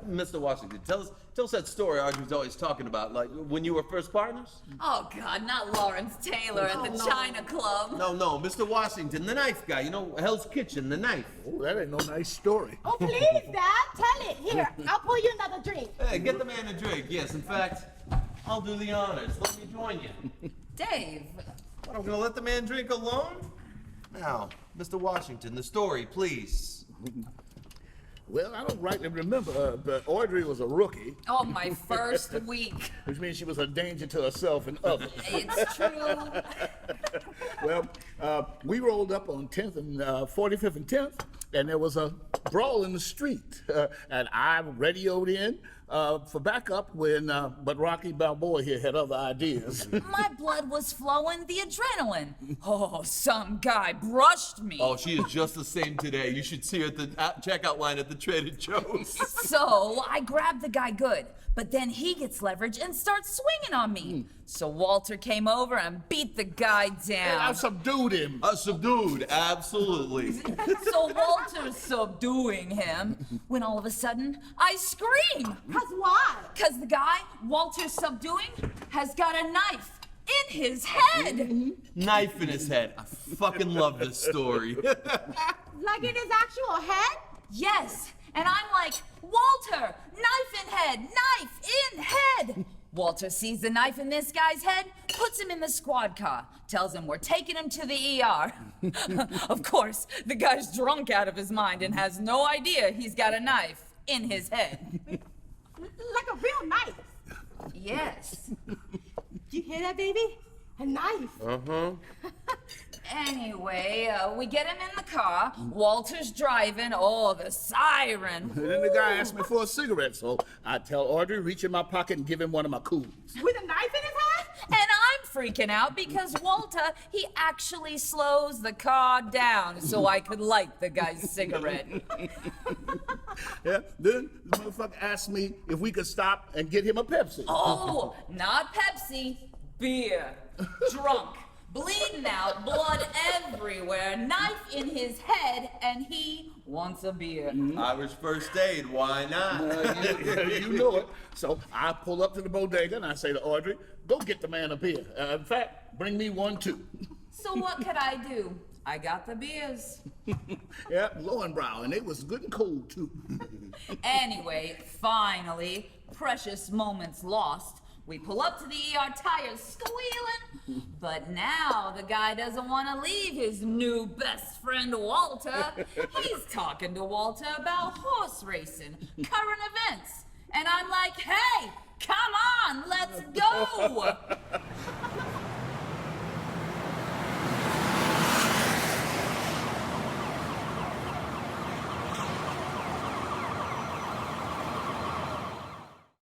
Mr. Washington, tell us that story Audrey's always talking about, like when you were first partners? Oh, God, not Lawrence Taylor at the China Club. No, Mr. Washington, the knife guy, you know, Hell's Kitchen, the knife. Oh, that ain't no nice story. Oh, please, Dad, tell it. Here, I'll pour you another drink. Hey, get the man a drink. Yes, in fact, I'll do the honors. Let me join you. Dave. What, I'm gonna let the man drink alone? Now, Mr. Washington, the story, please. Well, I don't rightly remember, but Audrey was a rookie. Oh, my first week. Which means she was a danger to herself and others. It's true. Well, we rolled up on 10th and 45th and 10th, and there was a brawl in the street. And I radioed in for backup when, but Rocky Balboa here had other ideas. My blood was flowing, the adrenaline. Oh, some guy brushed me. Oh, she is just the same today. You should see her at the checkout line at the Trader Joe's. So I grabbed the guy good, but then he gets leverage and starts swinging on me. So Walter came over and beat the guy down. And I subdued him. Subdued, absolutely. So Walter's subduing him when all of a sudden I scream. 'Cause why? 'Cause the guy Walter's subduing has got a knife in his head. Knife in his head. I fucking love this story. Like in his actual head? Yes, and I'm like, Walter, knife in head, knife in head. Walter sees the knife in this guy's head, puts him in the squad car, tells him we're taking him to the ER. Of course, the guy's drunk out of his mind and has no idea he's got a knife in his head. Like a real knife. Yes. You hear that, baby? A knife. Uh-huh. Anyway, we get him in the car. Walter's driving. Oh, the siren. And then the guy asked me for a cigarette, so I tell Audrey, reach in my pocket and give him one of my cools. With a knife in his head? And I'm freaking out because Walter, he actually slows the car down so I could light the guy's cigarette. Yeah, then the motherfucker asked me if we could stop and get him a Pepsi. Oh, not Pepsi, beer. Drunk, bleeding out, blood everywhere, knife in his head, and he wants a beer. Irish first aid, why not? You know it. So I pull up to the bodega and I say to Audrey, go get the man a beer. In fact, bring me one too. So what could I do? I got the beers. Yeah, Lowenbrow, and they was good and cold too. Anyway, finally, precious moments lost. We pull up to the ER, tires squealing, but now the guy doesn't want to leave his new best friend, Walter. He's talking to Walter about horse racing, current events. And I'm like, hey, come on, let's go.